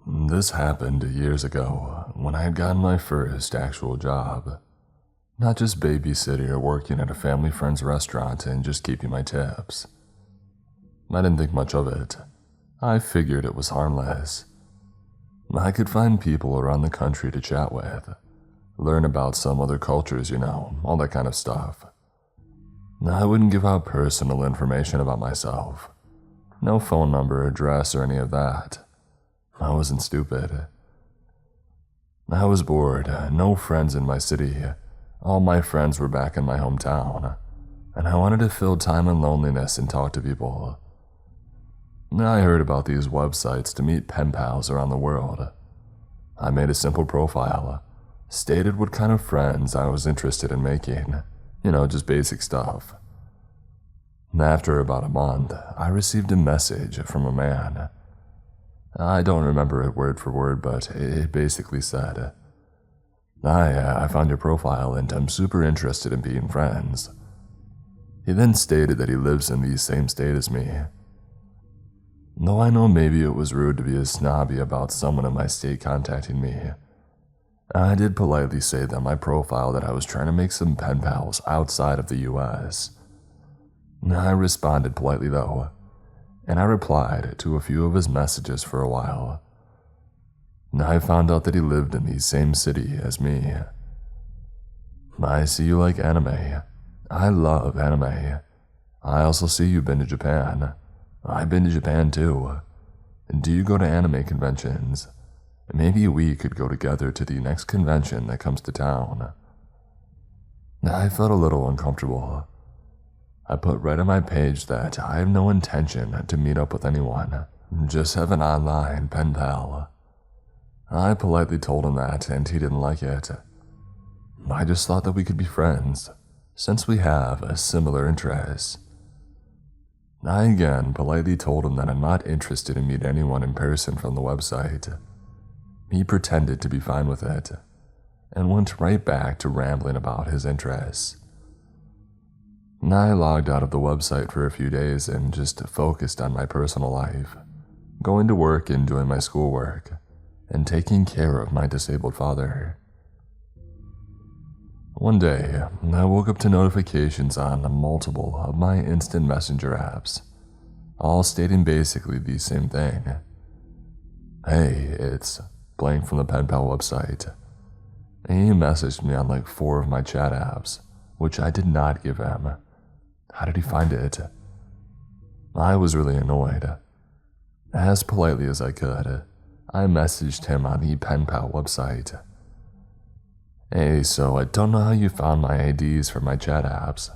This happened years ago when I had gotten my first actual job. Not just babysitting or working at a family friend's restaurant and just keeping my tips. I didn't think much of it. I figured it was harmless. I could find people around the country to chat with, learn about some other cultures, all that kind of stuff. I wouldn't give out personal information about myself. No phone number, address, or any of that. I wasn't stupid. I was bored, no friends in my city. All my friends were back in my hometown, and I wanted to fill time in loneliness and talk to people. I heard about these websites to meet pen pals around the world. I made a simple profile, stated what kind of friends I was interested in making, just basic stuff. After about a month, I received a message from a man. I don't remember it word for word, but it basically said, I found your profile and I'm super interested in being friends. He then stated that he lives in the same state as me. Though I know maybe it was rude to be as snobby about someone in my state contacting me, I did politely say that my profile that I was trying to make some pen pals outside of the US. I responded politely though, and I replied to a few of his messages for a while. I found out that he lived in the same city as me. I see you like anime. I love anime. I also see you've been to Japan. I've been to Japan too. Do you go to anime conventions? Maybe we could go together to the next convention that comes to town. I felt a little uncomfortable. I put right on my page that I have no intention to meet up with anyone, just have an online pen pal. I politely told him that, and he didn't like it. I just thought that we could be friends, since we have a similar interests. I again politely told him that I'm not interested in meeting anyone in person from the website. He pretended to be fine with it, and went right back to rambling about his interests. I logged out of the website for a few days and just focused on my personal life, going to work and doing my schoolwork, and taking care of my disabled father. One day, I woke up to notifications on multiple of my instant messenger apps, all stating basically the same thing. Hey, it's blank from the Penpal website. He messaged me on like 4 of my chat apps, which I did not give him. How did he find it? I was really annoyed. As politely as I could, I messaged him on the Penpal website. Hey, so I don't know how you found my IDs for my chat apps,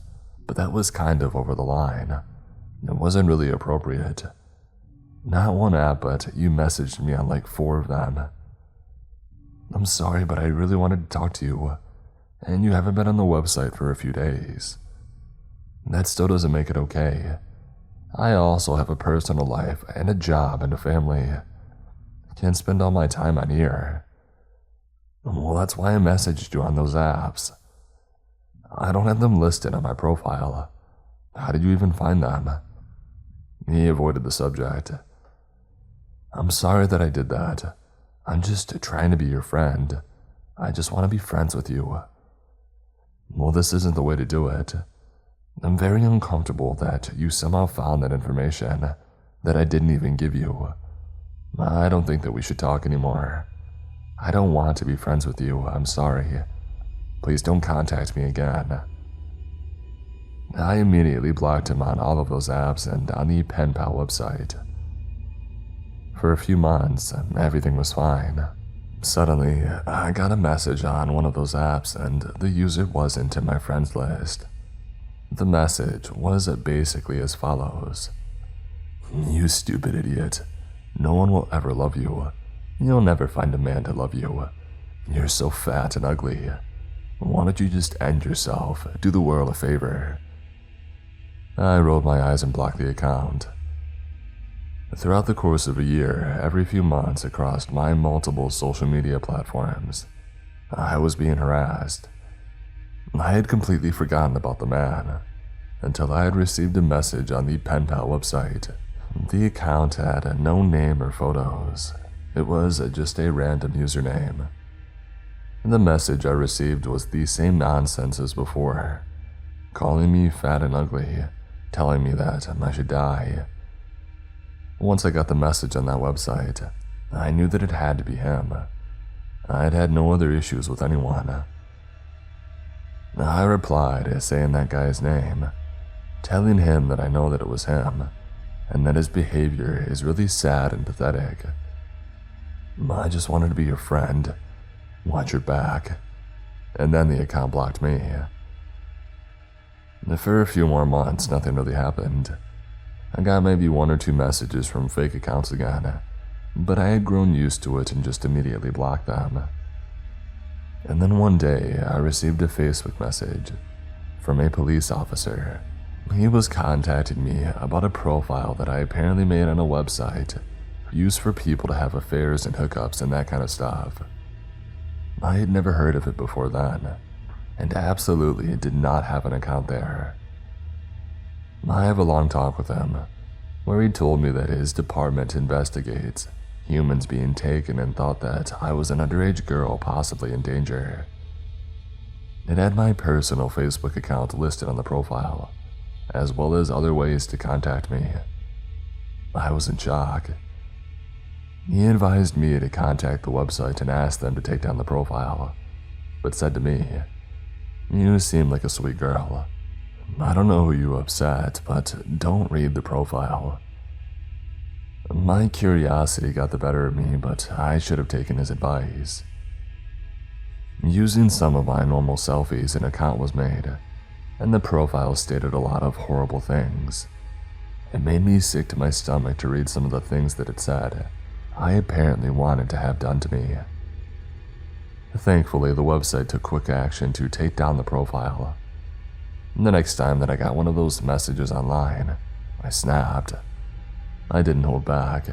but that was kind of over the line. It wasn't really appropriate. Not one app, but you messaged me on like 4 of them. I'm sorry, but I really wanted to talk to you, and you haven't been on the website for a few days. That still doesn't make it okay. I also have a personal life and a job and a family. Can't spend all my time on here. Well, that's why I messaged you on those apps. I don't have them listed on my profile. How did you even find them? He avoided the subject. I'm sorry that I did that. I'm just trying to be your friend. I just want to be friends with you. Well, this isn't the way to do it. I'm very uncomfortable that you somehow found that information that I didn't even give you. I don't think that we should talk anymore. I don't want to be friends with you, I'm sorry. Please don't contact me again. I immediately blocked him on all of those apps and on the Penpal website. For a few months, everything was fine. Suddenly, I got a message on one of those apps and the user wasn't in my friends list. The message was basically as follows. You stupid idiot. No one will ever love you. You'll never find a man to love you. You're so fat and ugly. Why don't you just end yourself? Do the world a favor. I rolled my eyes and blocked the account. Throughout the course of a year, every few months across my multiple social media platforms, I was being harassed. I had completely forgotten about the man, until I had received a message on the Penpal website. The account had no name or photos. It was just a random username. The message I received was the same nonsense as before, calling me fat and ugly, telling me that I should die. Once I got the message on that website, I knew that it had to be him. I'd had no other issues with anyone. I replied, saying that guy's name, telling him that I know that it was him, and that his behavior is really sad and pathetic. I just wanted to be your friend, watch your back, and then the account blocked me. For a few more months, nothing really happened. I got maybe 1 or 2 messages from fake accounts again, but I had grown used to it and just immediately blocked them. And then one day, I received a Facebook message from a police officer. He was contacting me about a profile that I apparently made on a website used for people to have affairs and hookups and that kind of stuff. I had never heard of it before then, and absolutely did not have an account there. I have a long talk with him, where he told me that his department investigates humans being taken and thought that I was an underage girl possibly in danger. It had my personal Facebook account listed on the profile, as well as other ways to contact me. I was in shock. He advised me to contact the website and ask them to take down the profile, but said to me, "You seem like a sweet girl. I don't know who you upset, but don't read the profile." My curiosity got the better of me, but I should have taken his advice. Using some of my normal selfies, an account was made, and the profile stated a lot of horrible things. It made me sick to my stomach to read some of the things that it said I apparently wanted to have done to me. Thankfully, the website took quick action to take down the profile. The next time that I got one of those messages online, I snapped. I didn't hold back,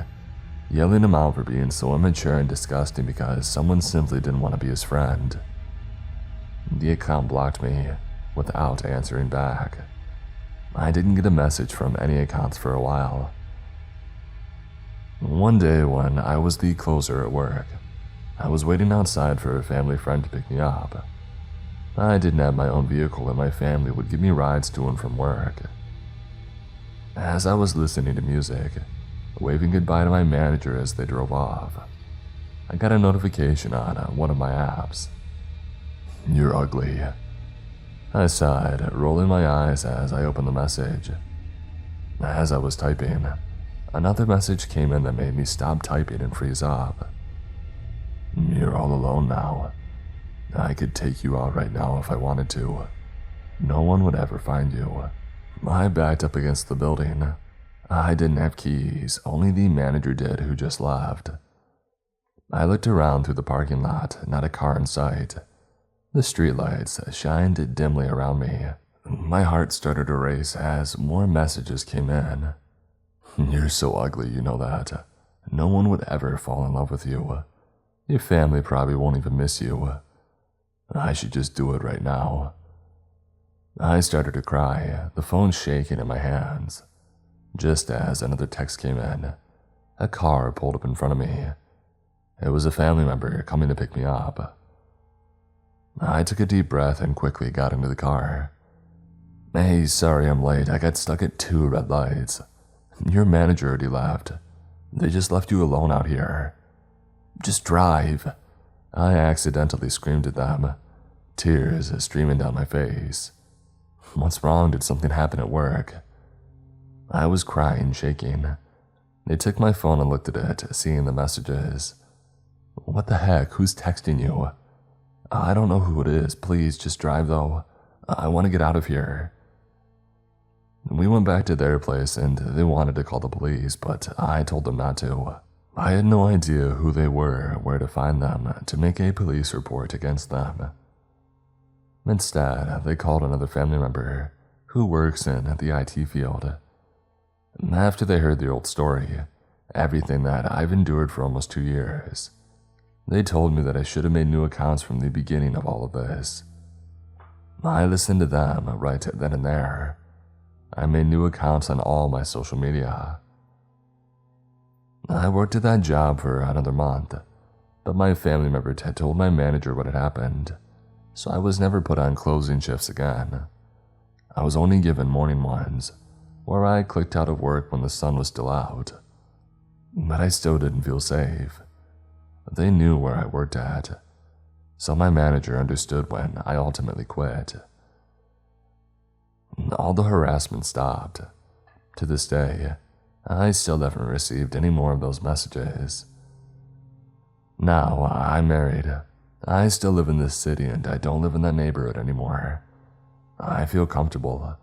yelling him out for being so immature and disgusting because someone simply didn't want to be his friend. The account blocked me without answering back. I didn't get a message from any accounts for a while. One day when I was the closer at work, I was waiting outside for a family friend to pick me up. I didn't have my own vehicle and my family would give me rides to and from work. As I was listening to music, waving goodbye to my manager as they drove off, I got a notification on one of my apps. "You're ugly," I sighed, rolling my eyes as I opened the message. As I was typing, another message came in that made me stop typing and freeze up. "You're all alone now. I could take you out right now if I wanted to. No one would ever find you." I backed up against the building. I didn't have keys, only the manager did, who just left. I looked around through the parking lot, not a car in sight. The streetlights shined dimly around me. My heart started to race as more messages came in. "You're so ugly, you know that. No one would ever fall in love with you. Your family probably won't even miss you. I should just do it right now." I started to cry, the phone shaking in my hands. Just as another text came in, a car pulled up in front of me. It was a family member coming to pick me up. I took a deep breath and quickly got into the car. "Hey, sorry I'm late. I got stuck at 2 red lights. Your manager already left. They just left you alone out here. Just drive." I accidentally screamed at them, tears streaming down my face. What's wrong? Did something happen at work? I was crying, shaking. They took my phone and looked at it, seeing the messages. "What the heck? Who's texting you?" "I don't know who it is. Please, just drive though. I want to get out of here." We went back to their place and they wanted to call the police, but I told them not to. I had no idea who they were, where to find them, to make a police report against them. Instead, they called another family member who works in the IT field. After they heard the old story, everything that I've endured for almost 2 years, they told me that I should have made new accounts from the beginning of all of this. I listened to them right then and there. I made new accounts on all my social media. I worked at that job for another month, but my family member had told my manager what had happened, so I was never put on closing shifts again. I was only given morning ones, where I clicked out of work when the sun was still out. But I still didn't feel safe. They knew where I worked at, so my manager understood when I ultimately quit. All the harassment stopped. To this day, I still haven't received any more of those messages. Now, I'm married. I still live in this city and I don't live in that neighborhood anymore. I feel comfortable,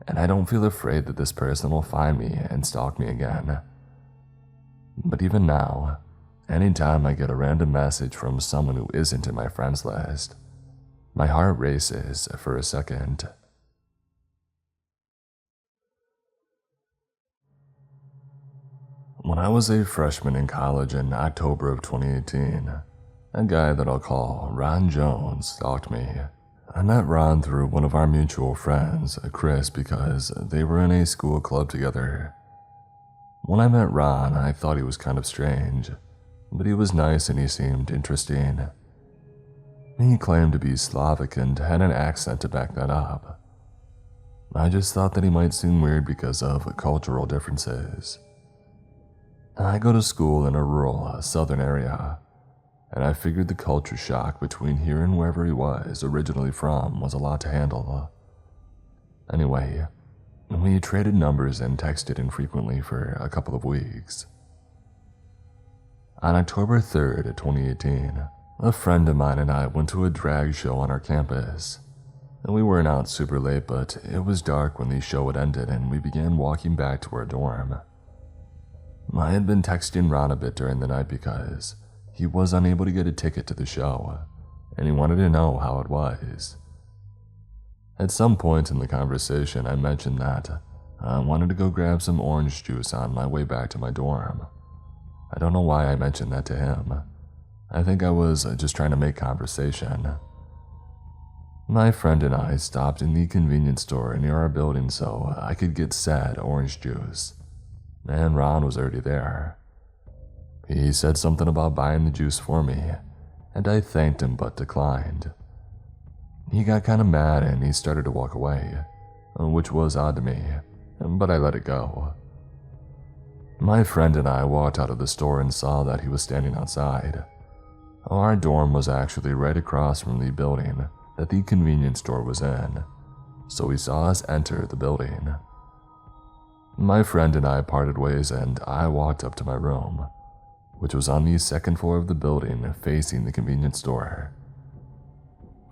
and I don't feel afraid that this person will find me and stalk me again. But even now, anytime I get a random message from someone who isn't in my friends list, my heart races for a second. When I was a freshman in college in October of 2018, a guy that I'll call Ron Jones stalked me. I met Ron through one of our mutual friends, Chris, because they were in a school club together. When I met Ron, I thought he was kind of strange, but he was nice and he seemed interesting. He claimed to be Slavic and had an accent to back that up. I just thought that he might seem weird because of cultural differences. I go to school in a rural, southern area, and I figured the culture shock between here and wherever he was originally from was a lot to handle. Anyway, we traded numbers and texted infrequently for a couple of weeks. On October 3rd, 2018, a friend of mine and I went to a drag show on our campus. We weren't out super late, but it was dark when the show had ended and we began walking back to our dorm. I had been texting Ron a bit during the night because he was unable to get a ticket to the show, and he wanted to know how it was. At some point in the conversation, I mentioned that I wanted to go grab some orange juice on my way back to my dorm. I don't know why I mentioned that to him. I think I was just trying to make conversation. My friend and I stopped in the convenience store near our building so I could get said orange juice, and Ron was already there. He said something about buying the juice for me, and I thanked him but declined. He got kind of mad and he started to walk away, which was odd to me, but I let it go. My friend and I walked out of the store and saw that he was standing outside. Our dorm was actually right across from the building that the convenience store was in, so he saw us enter the building. My friend and I parted ways and I walked up to my room, which was on the second floor of the building facing the convenience store.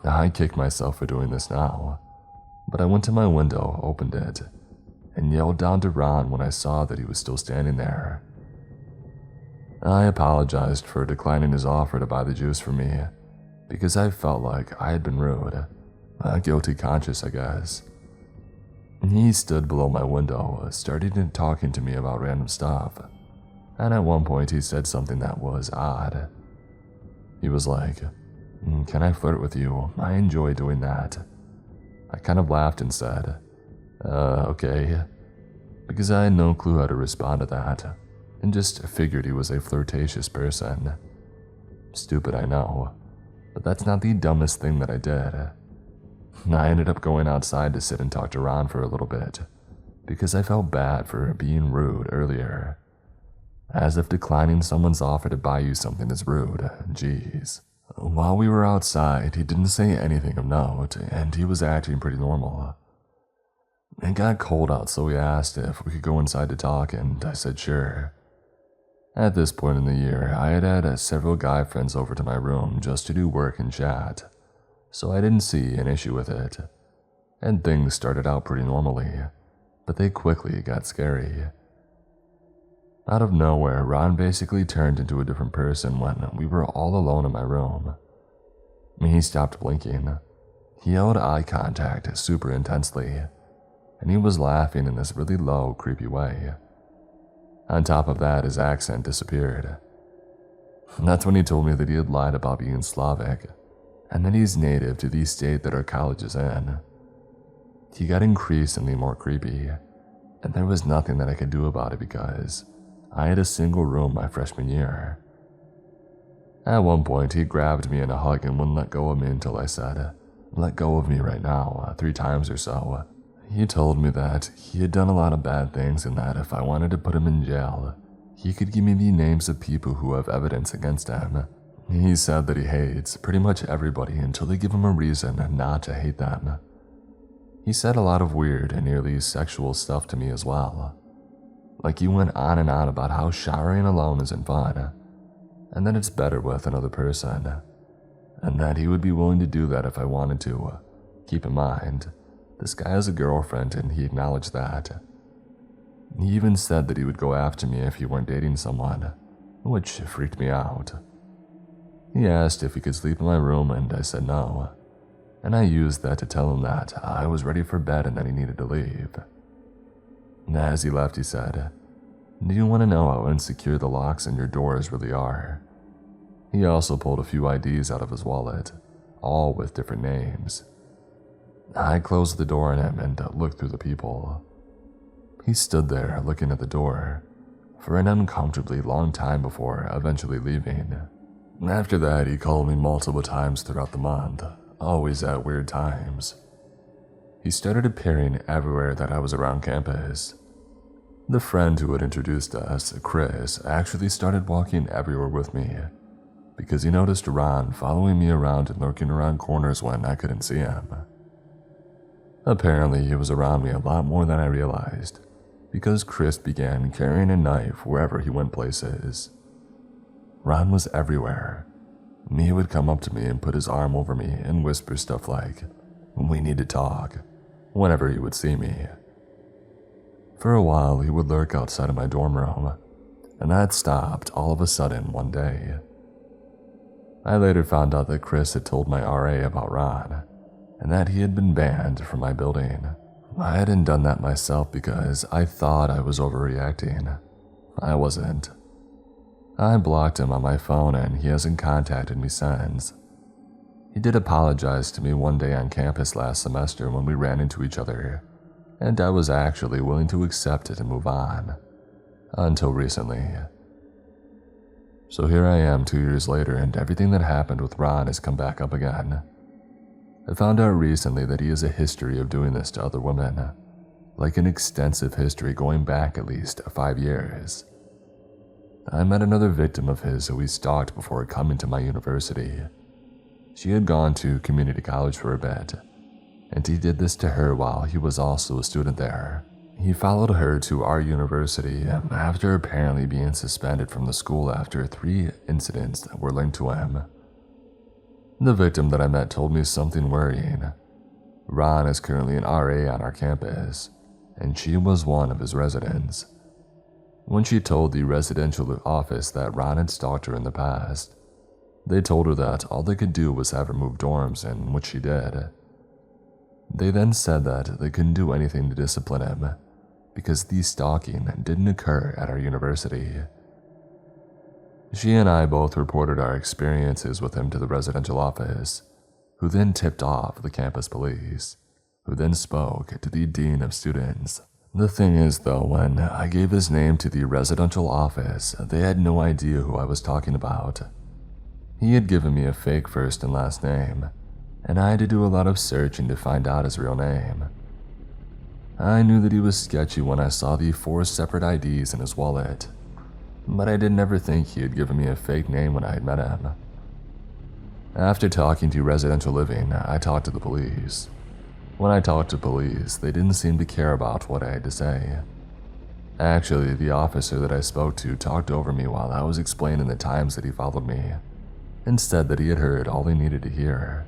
I kick myself for doing this now, but I went to my window, opened it, and yelled down to Ron when I saw that he was still standing there. I apologized for declining his offer to buy the juice for me, because I felt like I had been rude, a guilty conscience, I guess. He stood below my window, started talking to me about random stuff, and at one point he said something that was odd. He was like, "Can I flirt with you? I enjoy doing that." I kind of laughed and said, okay, because I had no clue how to respond to that, and just figured he was a flirtatious person. Stupid, I know, but that's not the dumbest thing that I did. I ended up going outside to sit and talk to Ron for a little bit, because I felt bad for being rude earlier. As if declining someone's offer to buy you something is rude, jeez. While we were outside, he didn't say anything of note, and he was acting pretty normal. It got cold out, so we asked if we could go inside to talk, and I said sure. At this point in the year, I had had several guy friends over to my room just to do work and chat, so I didn't see an issue with it, and things started out pretty normally, but they quickly got scary. Out of nowhere, Ron basically turned into a different person when we were all alone in my room. He stopped blinking. He held eye contact super intensely, and he was laughing in this really low, creepy way. On top of that, his accent disappeared. That's when he told me that he had lied about being Slavic, and that he's native to the state that our college is in. He got increasingly more creepy, and there was nothing that I could do about it because I had a single room my freshman year. At one point, he grabbed me in a hug and wouldn't let go of me until I said, "Let go of me right now," 3 times or so. He told me that he had done a lot of bad things and that if I wanted to put him in jail, he could give me the names of people who have evidence against him. He said that he hates pretty much everybody until they give him a reason not to hate them. He said a lot of weird and nearly sexual stuff to me as well. Like he went on and on about how showering alone isn't fun, and that it's better with another person, and that he would be willing to do that if I wanted to. Keep in mind, this guy has a girlfriend and he acknowledged that. He even said that he would go after me if he weren't dating someone, which freaked me out. He asked if he could sleep in my room and I said no, and I used that to tell him that I was ready for bed and that he needed to leave. As he left, he said, "Do you want to know how insecure the locks in your doors really are?" He also pulled a few IDs out of his wallet, all with different names. I closed the door on him and looked through the people. He stood there looking at the door for an uncomfortably long time before eventually leaving. After that, he called me multiple times throughout the month, always at weird times. He started appearing everywhere that I was around campus. The friend who had introduced us, Chris, actually started walking everywhere with me because he noticed Ron following me around and lurking around corners when I couldn't see him. Apparently, he was around me a lot more than I realized because Chris began carrying a knife wherever he went places. Ron was everywhere. He would come up to me and put his arm over me and whisper stuff like, "We need to talk," whenever he would see me. For a while, he would lurk outside of my dorm room, and that stopped all of a sudden one day. I later found out that Chris had told my RA about Ron, and that he had been banned from my building. I hadn't done that myself because I thought I was overreacting. I wasn't. I blocked him on my phone and he hasn't contacted me since. He did apologize to me one day on campus last semester when we ran into each other, and I was actually willing to accept it and move on. Until recently. So here I am 2 years later and everything that happened with Ron has come back up again. I found out recently that he has a history of doing this to other women, like an extensive history going back at least 5 years. I met another victim of his who he stalked before coming to my university. She had gone to community college for a bit, and he did this to her while he was also a student there. He followed her to our university after apparently being suspended from the school after 3 incidents that were linked to him. The victim that I met told me something worrying. Ron is currently an RA on our campus, and she was one of his residents. When she told the residential office that Ron had stalked her in the past, they told her that all they could do was have her move dorms, and which she did. They then said that they couldn't do anything to discipline him because the stalking didn't occur at our university. She and I both reported our experiences with him to the residential office, who then tipped off the campus police, who then spoke to the dean of students. The thing is though, when I gave his name to the residential office, they had no idea who I was talking about. He had given me a fake first and last name, and I had to do a lot of searching to find out his real name. I knew that he was sketchy when I saw the 4 separate IDs in his wallet, but I didn't ever think he had given me a fake name when I had met him. After talking to Residential Living, I talked to the police. When I talked to police, they didn't seem to care about what I had to say. Actually, the officer that I spoke to talked over me while I was explaining the times that he followed me, and said that he had heard all he needed to hear.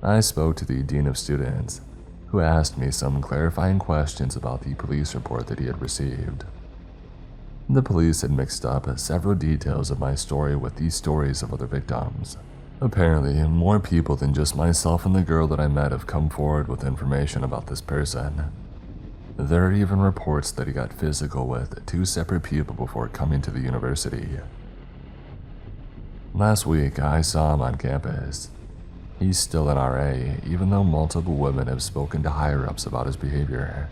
I spoke to the dean of students, who asked me some clarifying questions about the police report that he had received. The police had mixed up several details of my story with the stories of other victims. Apparently, more people than just myself and the girl that I met have come forward with information about this person. There are even reports that he got physical with 2 separate people before coming to the university. Last week, I saw him on campus. He's still an RA, even though multiple women have spoken to higher-ups about his behavior.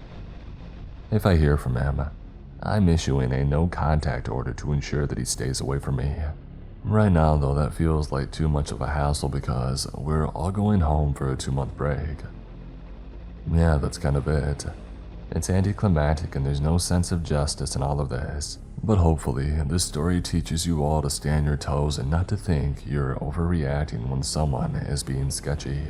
If I hear from him, I'm issuing a no-contact order to ensure that he stays away from me. Right now, though, that feels like too much of a hassle because we're all going home for a 2-month break. Yeah, that's kind of it. It's anticlimactic and there's no sense of justice in all of this. But hopefully, this story teaches you all to stay on your toes and not to think you're overreacting when someone is being sketchy.